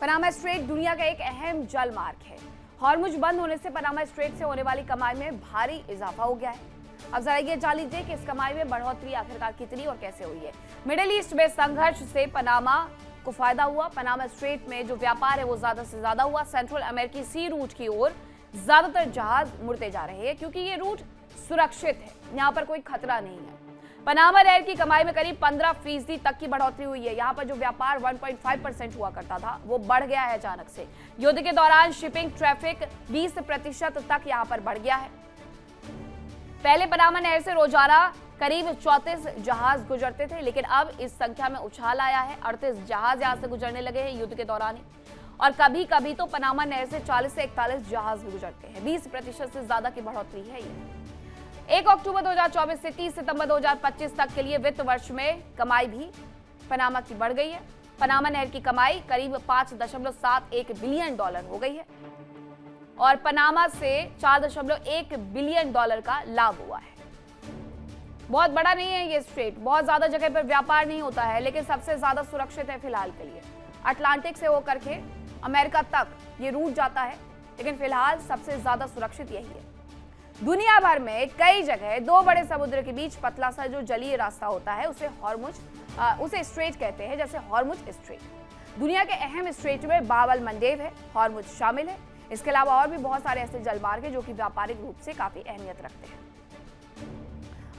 Panama straight दुनिया का एक अहम जल मार्ग है। हॉर्मुज बंद होने से पनामा स्ट्रेट से होने वाली कमाई में भारी इजाफा हो गया है। अब जरा ये जान लीजिए कि इस कमाई में बढ़ोतरी आखिरकार कितनी और कैसे हुई है। मिडिल ईस्ट में संघर्ष से पनामा को फायदा हुआ। पनामा स्ट्रेट में जो व्यापार है वो ज्यादा से ज्यादा हुआ। सेंट्रल अमेरिकी सी रूट की ओर ज्यादातर जहाज मुड़ते जा रहे हैं क्योंकि ये रूट सुरक्षित है, यहाँ पर कोई खतरा नहीं है। पनामा नहर की कमाई में करीब 15% तक की बढ़ोतरी हुई है। यहाँ पर जो व्यापार 1.5% हुआ करता था वो बढ़ गया है अचानक से। युद्ध के दौरान शिपिंग ट्रैफिक 20% तक यहाँ पर बढ़ गया है। पहले पनामा नहर से रोजाना करीब 34 जहाज गुजरते थे, लेकिन अब इस संख्या में उछाल आया है। 38 जहाज यहाँ से गुजरने लगे हैं युद्ध के दौरान ही, और कभी कभी तो पनामा नहर से 40 से 41 जहाज भी गुजरते हैं। 20% से ज्यादा की बढ़ोतरी है ये। 1 अक्टूबर 2024 से 30 सितंबर 2025 तक के लिए वित्त वर्ष में कमाई भी पनामा की बढ़ गई है। पनामा नहर की कमाई करीब $5.71 बिलियन हो गई है और पनामा से $4.1 बिलियन का लाभ हुआ है। बहुत बड़ा नहीं है ये स्ट्रेट, बहुत ज्यादा जगह पर व्यापार नहीं होता है, लेकिन सबसे ज्यादा सुरक्षित है फिलहाल के लिए। अटलांटिक से होकर के अमेरिका तक ये रूट जाता है, लेकिन फिलहाल सबसे ज्यादा सुरक्षित यही है। दुनिया भर में कई जगह दो बड़े समुद्र के बीच पतला सा जो जलीय रास्ता होता है उसे स्ट्रेट कहते हैं, जैसे हॉर्मुज स्ट्रेट। दुनिया के अहम स्ट्रेट में बाब अल मंडेब है, हॉर्मुज शामिल है। इसके अलावा और भी बहुत सारे ऐसे जलमार्ग हैं जो कि व्यापारिक रूप से काफी अहमियत रखते हैं।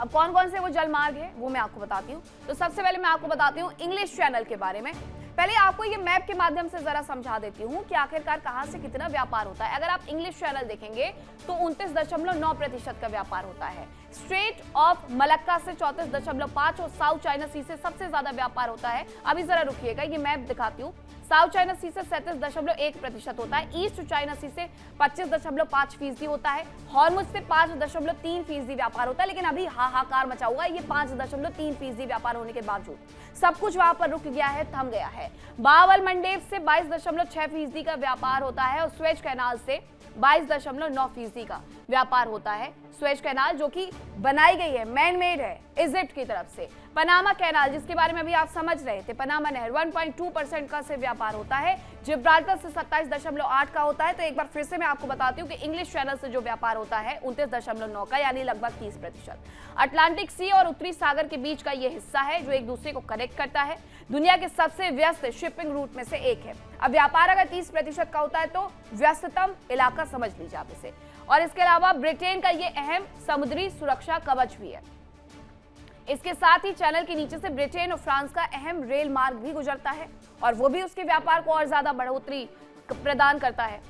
अब कौन कौन से वो जलमार्ग है वो मैं आपको बताती हूँ। तो सबसे पहले मैं आपको बताती हूँ इंग्लिश चैनल के बारे में। पहले आपको ये मैप के माध्यम से जरा समझा देती हूँ कि आखिरकार कहाँ से कितना व्यापार होता है। अगर आप इंग्लिश चैनल देखेंगे तो 29.9% का व्यापार होता है। स्ट्रेट ऑफ मलक्का से 34.5 और साउथ चाइना सी से सबसे ज्यादा व्यापार होता है। अभी जरा रुकिएगा, ये मैप दिखाती हूँ। साउथ चाइना सी से 37.1% होता है। ईस्ट चाइना सी से 25.5% होता है। हॉर्मुज से 5.3% व्यापार होता है, लेकिन अभी हाहाकार मचा हुआ है ये 5.3% व्यापार होने के बावजूद। सब कुछ वहां पर रुक गया है, थम गया है। बाब अल मंडेब से 22.6% का व्यापार होता है और स्वेज कैनाल से 22.9% का व्यापार होता है। स्वेज कैनाल जो कि बनाई गई है, मैन मेड है इजिप्ट की तरफ से। पनामा कैनाल जिसके बारे में अभी आप समझ रहे थे, पनामा नहर 1.2% का से व्यापार होता है। जिब्राल्टर से 27.8 का होता है। तो एक बार फिर से मैं आपको बताती हूँ कि इंग्लिश चैनल से जो व्यापार होता है 29.9 का, यानी लगभग 30%। अटलांटिक सी और उत्तरी सागर के बीच का ये हिस्सा है जो एक दूसरे को कनेक्ट करता है। दुनिया के सबसे व्यस्त शिपिंग रूट में से एक है। अब व्यापार अगर 30% का होता है तो व्यस्ततम इलाका समझ लीजिए आप इसे। और इसके अलावा ब्रिटेन का ये अहम समुद्री सुरक्षा कवच भी है। इसके साथ ही चैनल के नीचे से ब्रिटेन और फ्रांस का अहम रेल मार्ग भी गुजरता है और वो भी उसके व्यापार को और ज्यादा बढ़ोतरी प्रदान करता है।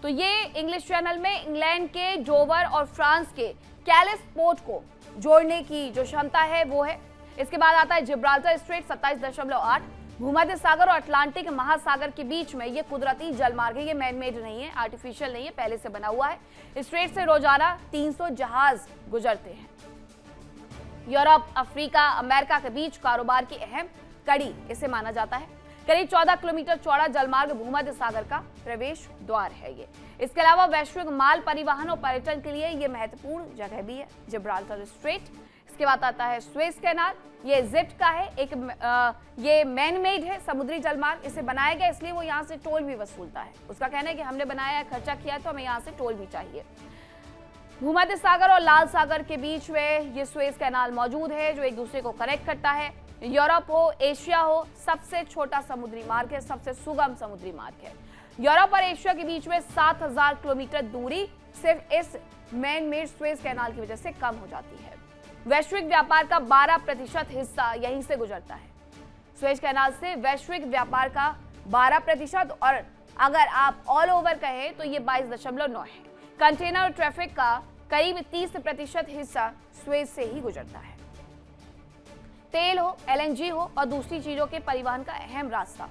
तो ये इंग्लिश चैनल में इंग्लैंड के डोवर और फ्रांस के कैलिस पोर्ट को जोड़ने की जो क्षमता है वो है। इसके बाद आता है जिब्राल्टर स्ट्रेट 27.8। भूमध्य सागर और अटलांटिक महासागर के बीच में ये कुदरती जलमार्ग है। ये मैन मेड नहीं है, आर्टिफिशियल नहीं है, पहले से बना हुआ है। स्ट्रेट से रोजाना 300 जहाज गुजरते हैं। यूरोप, अफ्रीका, अमेरिका के बीच कारोबार की अहम कड़ी इसे माना जाता है। करीब 14 किलोमीटर चौड़ा जलमार्ग भूमध्य सागर का प्रवेश द्वार है ये। इसके अलावा वैश्विक माल परिवहन और पर्यटन के लिए ये महत्वपूर्ण जगह भी है जिब्राल्टर स्ट्रेट। इसके बाद आता है स्वेज कैनाल, ये इजिप्ट का है। ये मैन मेड है समुद्री जलमार्ग। इसे बनाया गया इसलिए वो यहाँ से टोल भी वसूलता है। उसका कहना है कि हमने बनाया है, खर्चा किया है, तो हमें यहाँ से टोल भी चाहिए। भूमध्य सागर और लाल सागर के बीच में ये स्वेज कैनाल मौजूद है जो एक दूसरे को कनेक्ट करता है। यूरोप हो, एशिया हो, सबसे छोटा समुद्री मार्ग है, सबसे सुगम समुद्री मार्ग है। यूरोप और एशिया के बीच में 7000 किलोमीटर दूरी सिर्फ इस मैन मेड स्वेज कैनाल की वजह से कम हो जाती है। वैश्विक व्यापार का 12% हिस्सा यहीं से गुजरता है। स्वेज कैनाल से वैश्विक व्यापार का 12%, और अगर आप ऑल ओवर कहें तो ये 22.9 है। कंटेनर और ट्रैफिक का करीब 30% हिस्सा स्वेज से ही गुजरता है। तेल हो, एलएनजी हो और दूसरी चीजों के परिवहन का अहम रास्ता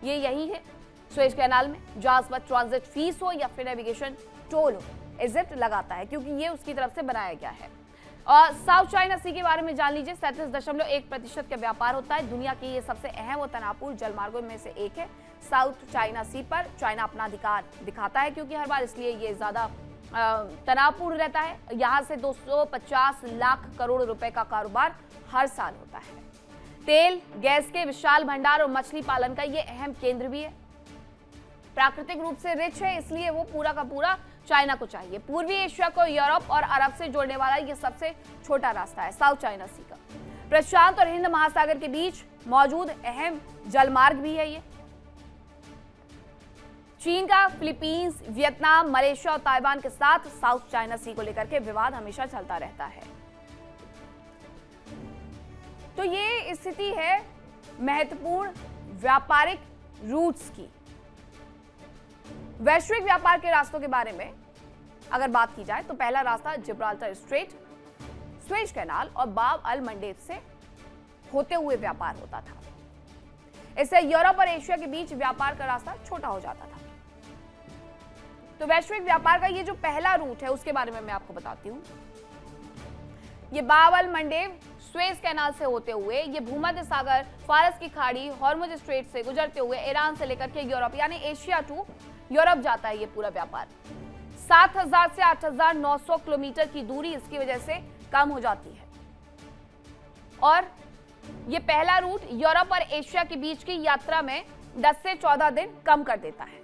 ये यही है स्वेज कैनाल में। जहाज पर ट्रांजिट फीस हो या फिर नेविगेशन टोल हो, इजिप्ट लगाता है क्योंकि ये उसकी तरफ से बनाया गया है। और साउथ चाइना सी के बारे में जान लीजिए। 37.1% का व्यापार होता है। दुनिया की ये सबसे अहम और तनावपूर्ण जलमार्गों में से एक है। साउथ चाइना सी पर चाइना अपना अधिकार दिखाता है क्योंकि हर बार, इसलिए ये ज्यादा तनावपूर्ण रहता है। यहाँ से 250 लाख करोड़ रुपए का कारोबार हर साल होता है। तेल, गैस के विशाल भंडार और मछली पालन का ये अहम केंद्र भी है। प्राकृतिक रूप से रिच है, इसलिए वो पूरा का पूरा चाइना को चाहिए। पूर्वी एशिया को यूरोप और अरब से जोड़ने वाला ये सबसे छोटा रास्ता है, साउथ चाइना सी का। प्रशांत और हिंद महासागर के बीच मौजूद अहम जलमार्ग भी है ये। चीन का फिलीपींस, वियतनाम, मलेशिया और ताइवान के साथ साउथ चाइना सी को लेकर के विवाद हमेशा चलता रहता है। तो ये स्थिति है महत्वपूर्ण व्यापारिक रूट्स की। वैश्विक व्यापार के रास्तों के बारे में अगर बात की जाए तो पहला रास्ता जिब्राल्टर स्ट्रेट, स्वेज कैनाल और बाब अल मंडेब से होते हुए व्यापार होता था। इससे यूरोप और एशिया के बीच व्यापार का रास्ता छोटा हो जाता था। तो वैश्विक व्यापार का ये जो पहला रूट है उसके बारे में मैं आपको बताती हूं। ये बाब अल मंडेब स्वेज कैनाल से होते हुए ये भूमध्य सागर, फारस की खाड़ी, हॉर्मुज स्ट्रेट से गुजरते हुए ईरान से लेकर के यूरोप यानी एशिया टू यूरोप जाता है ये पूरा व्यापार। 7000 से 8900 किलोमीटर की दूरी इसकी वजह से कम हो जाती है और ये पहला रूट यूरोप और एशिया के बीच की यात्रा में 10 से 14 दिन कम कर देता है।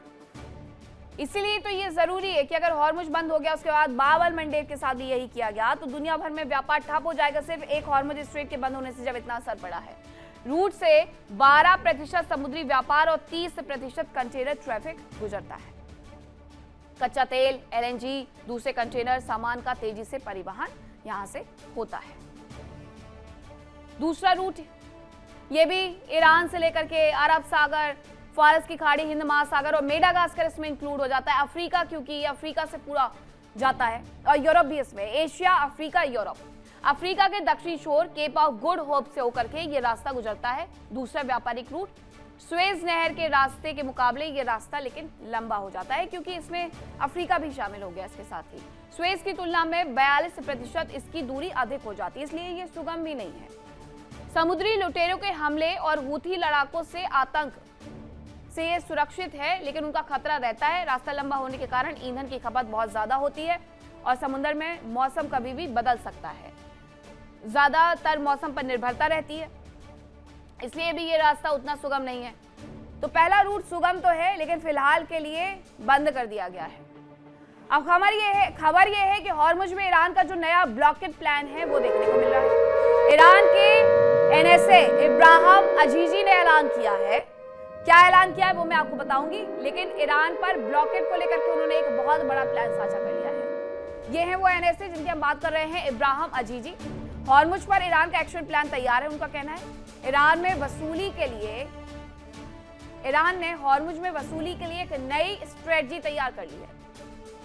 इसीलिए तो ये जरूरी है कि अगर हॉर्मुज बंद हो गया उसके बाद बाब अल मंडेब के साथ भी यही किया गया तो दुनिया भर में व्यापार ठप हो जाएगा। सिर्फ एक हॉर्मुज स्ट्रेट के बंद होने से जब इतना असर पड़ा है। रूट से 12% समुद्री व्यापार और 30% कंटेनर ट्रैफिक गुजरता है। कच्चा तेल, एलएनजी, दूसरे कंटेनर सामान का तेजी से परिवहन यहां से होता है। दूसरा रूट ये भी ईरान से लेकर के अरब सागर, फारस की खाड़ी, हिंद महासागर और मेडागास्कर इसमें इंक्लूड हो जाता है। अफ्रीका, क्योंकि ये अफ्रीका से पूरा जाता है और यूरोप भी इसमें। Asia, Africa, Europe. अफ्रीका के दक्षिणी छोर केप ऑफ गुड होप से होकर के ये रास्ता गुजरता है। दूसरा व्यापारिक रूट स्वेज नहर के रास्ते के मुकाबले ये रास्ता लेकिन लंबा हो जाता है क्योंकि इसमें अफ्रीका भी शामिल हो गया इसके साथ ही। स्वेज की तुलना में 42% इसकी दूरी अधिक हो जाती है, इसलिए ये सुगम भी नहीं है। समुद्री लुटेरों के हमले और हूथी लड़ाकों से आतंक से ये सुरक्षित है, लेकिन उनका खतरा रहता है। रास्ता लंबा होने के कारण ईंधन की खपत बहुत ज्यादा होती है और समुद्र में मौसम कभी भी बदल सकता है। ज्यादातर मौसम पर निर्भरता रहती है, इसलिए भी ये रास्ता उतना सुगम नहीं है। तो पहला रूट सुगम तो है लेकिन फिलहाल के लिए बंद कर दिया गया है। अब खबर ये है कि हॉर्मुज में ईरान का जो नया ब्लॉकेड प्लान है वो देखने को मिल रहा है। ईरान के एनएसए इब्राहिम अजीजी ने ऐलान किया है। क्या ऐलान किया है वो मैं आपको बताऊंगी, लेकिन ईरान पर ब्लॉकेड को लेकर के उन्होंने एक बहुत बड़ा प्लान साझा कर लिया है। ये है वो एनएसए जिनकी हम बात कर रहे हैं, इब्राहिम अजीजी। हॉर्मुज पर ईरान का एक्शन प्लान तैयार है। उनका कहना है ईरान ने हॉर्मुज में वसूली के लिए एक नई स्ट्रेटजी तैयार कर ली है।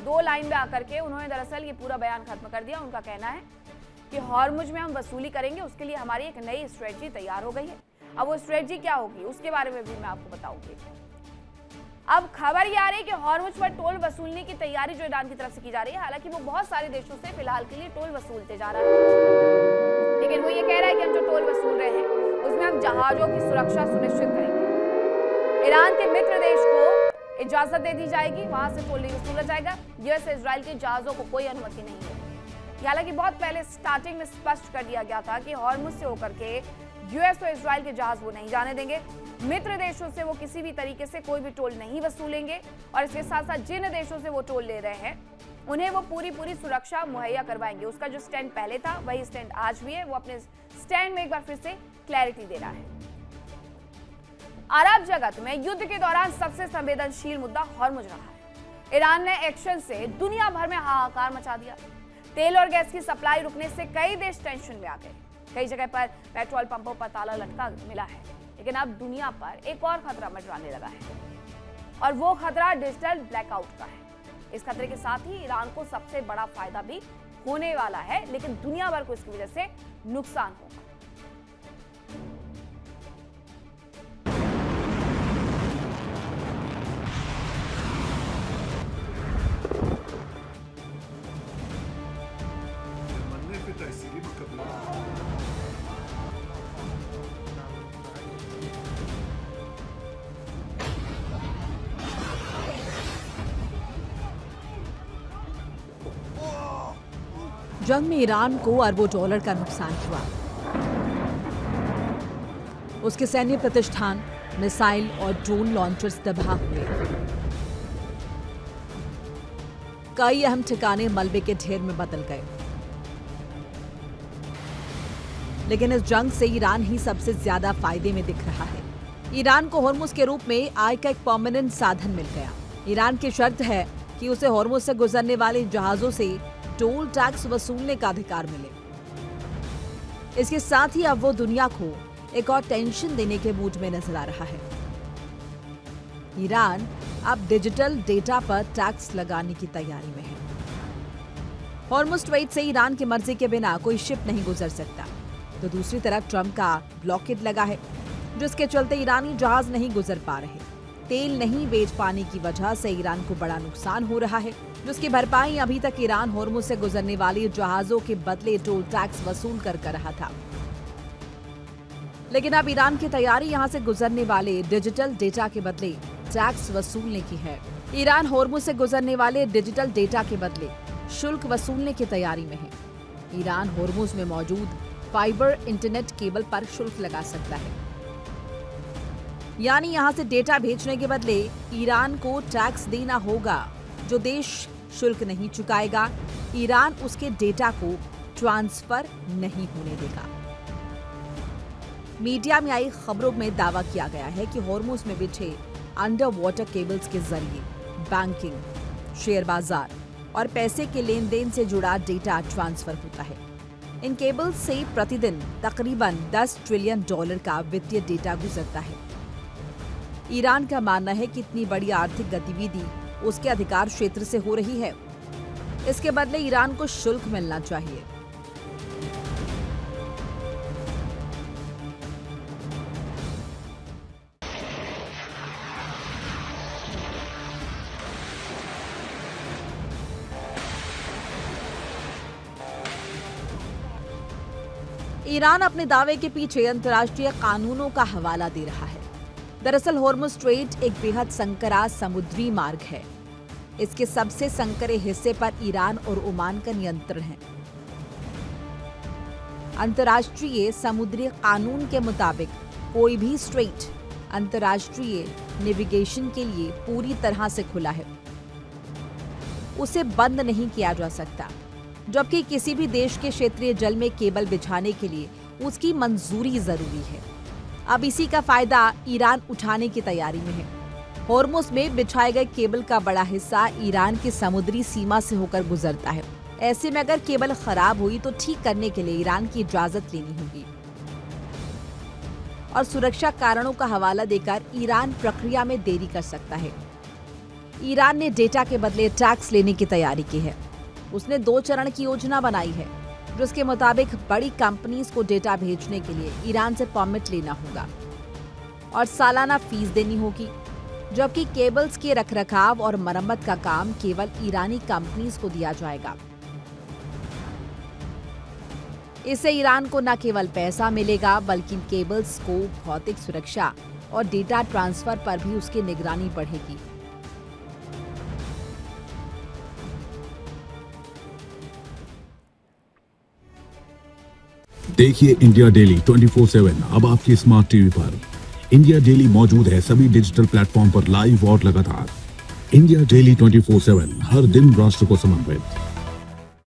2 लाइन में आकर के उन्होंने दरअसल ये पूरा बयान खत्म कर दिया। उनका कहना है कि हॉर्मुज में हम वसूली करेंगे, उसके लिए हमारी एक नई स्ट्रेटजी तैयार हो गई है। अब वो स्ट्रेटजी क्या होगी उसके बारे में भी मैं आपको बताऊंगी। अब खबर ये आ रही है कि हॉर्मुज पर टोल वसूलने की तैयारी जो ईरान की तरफ से की जा रही है। हालांकि वो बहुत सारे देशों से फिलहाल के लिए टोल वसूलते जा रहा है, लेकिन वो ये कह रहा है कि हम जो टोल वसूल रहे हैं उसमें हम जहाजों की सुरक्षा सुनिश्चित करेंगे। ईरान के मित्र देश को इजाजत दे दी जाएगी, वहां से टोल नहीं वसूला जाएगा। यूएस से इजराइल के जहाजों को कोई अनुमति नहीं है। हालांकि बहुत पहले स्टार्टिंग में स्पष्ट कर दिया गया था कि हॉर्मुज से होकर के यूएस और इजराइल के जहाज वो नहीं जाने देंगे। मित्र देशों से वो किसी भी तरीके से कोई भी टोल नहीं वसूलेंगे और इसके साथ साथ जिन देशों से वो टोल ले रहे हैं उन्हें वो पूरी सुरक्षा मुहैया करवाएंगे। उसका जो स्टैंड पहले था वही स्टैंड आज भी है। वो अपने स्टैंड में एक बार फिर से क्लैरिटी दे रहा है। अरब जगत में युद्ध के दौरान सबसे संवेदनशील मुद्दा हॉर्मुज रहा है। ईरान ने एक्शन से दुनिया भर में हाहाकार मचा दिया। तेल और गैस की सप्लाई रुकने से कई देश टेंशन में आ गए। कई जगह पर पेट्रोल पंपों पर ताला लटका मिला है। लेकिन अब दुनिया पर एक और खतरा मंडराने लगा है और वो खतरा डिजिटल ब्लैकआउट का है। इस खतरे के साथ ही ईरान को सबसे बड़ा फायदा भी होने वाला है, लेकिन दुनिया भर को इसकी वजह से नुकसान होगा। जंग में ईरान को अरबों डॉलर का नुकसान हुआ। उसके सैन्य प्रतिष्ठान, मिसाइल और ड्रोन लॉन्चर्स तबाह हुए। कई अहम ठिकाने मलबे के ढेर में बदल गए। लेकिन इस जंग से ईरान ही सबसे ज्यादा फायदे में दिख रहा है। ईरान को हॉर्मुज के रूप में आय का एक परमानेंट साधन मिल गया। ईरान की शर्त है कि उसे हॉर्मुज से गुजरने वाले जहाजों से टोल टैक्स वसूलने का अधिकार मिले। इसके साथ ही अब वो दुनिया को एक और टेंशन देने के मूड में नजर आ रहा है। ईरान अब डिजिटल डेटा पर टैक्स लगाने की तैयारी में है। हॉर्मुज स्ट्रेट से ईरान की मर्जी के बिना कोई शिप नहीं गुजर सकता। तो दूसरी तरफ ट्रंप का ब्लॉकेड लगा है, जिसके चलते ईरानी जहाज नहीं गुजर पा रहे। तेल नहीं बेच पाने की वजह से ईरान को बड़ा नुकसान हो रहा है, जिसकी भरपाई अभी तक ईरान हॉर्मुज से गुजरने वाले जहाजों के बदले टोल टैक्स वसूल कर रहा था। लेकिन अब ईरान की तैयारी यहां से गुजरने वाले डिजिटल डेटा के बदले टैक्स वसूलने की है। ईरान हॉर्मुज से गुजरने वाले डिजिटल डेटा के बदले शुल्क वसूलने की तैयारी में है। ईरान हॉर्मुज में मौजूद फाइबर इंटरनेट केबल पर शुल्क लगा सकता है, यानी यहां से डेटा भेजने के बदले ईरान को टैक्स देना होगा। जो देश शुल्क नहीं चुकाएगा, ईरान उसके डेटा को ट्रांसफर नहीं होने देगा। मीडिया में आई खबरों में दावा किया गया है कि हॉर्मुज में बिछे अंडर वाटर केबल्स के जरिए बैंकिंग, शेयर बाजार और पैसे के लेन देन से जुड़ा डेटा ट्रांसफर होता है। इन केबल्स से प्रतिदिन तकरीबन $10 ट्रिलियन का वित्तीय डेटा गुजरता है। ईरान का मानना है कि इतनी बड़ी आर्थिक गतिविधि उसके अधिकार क्षेत्र से हो रही है। इसके बदले ईरान को शुल्क मिलना चाहिए। ईरान अपने दावे के पीछे अंतर्राष्ट्रीय कानूनों का हवाला दे रहा है। दरअसल हॉर्मुज स्ट्रेट एक बेहद संकरा समुद्री मार्ग है। इसके सबसे संकरे हिस्से पर ईरान और ओमान का नियंत्रण है। अंतर्राष्ट्रीय समुद्री कानून के मुताबिक कोई भी स्ट्रेट अंतर्राष्ट्रीय नेविगेशन के लिए पूरी तरह से खुला है। उसे बंद नहीं किया जा सकता, जबकि किसी भी देश के क्षेत्रीय जल में केबल बिछाने के लिए उसकी मंजूरी जरूरी है। अब इसी का फायदा ईरान उठाने की तैयारी में है। हॉर्मुज में बिछाए गए केबल का बड़ा हिस्सा ईरान की समुद्री सीमा से होकर गुजरता है। ऐसे में अगर केबल खराब हुई तो ठीक करने के लिए ईरान की इजाजत लेनी होगी और सुरक्षा कारणों का हवाला देकर ईरान प्रक्रिया में देरी कर सकता है। ईरान ने डेटा के बदले टैक्स लेने की तैयारी की है। उसने 2 चरण की योजना बनाई है, जिसके मुताबिक बड़ी कंपनीज को डेटा भेजने के लिए ईरान से परमिट लेना होगा और सालाना फीस देनी होगी, जबकि केबल्स के रखरखाव और मरम्मत का काम केवल ईरानी कंपनीज को दिया जाएगा। इससे ईरान को न केवल पैसा मिलेगा, बल्कि केबल्स को भौतिक सुरक्षा और डेटा ट्रांसफर पर भी उसकी निगरानी बढ़ेगी। देखिए इंडिया डेली 24/7 अब आपकी स्मार्ट टीवी पर। इंडिया डेली मौजूद है सभी डिजिटल प्लेटफॉर्म पर लाइव और लगातार। इंडिया डेली 24/7 हर दिन राष्ट्र को समर्पित।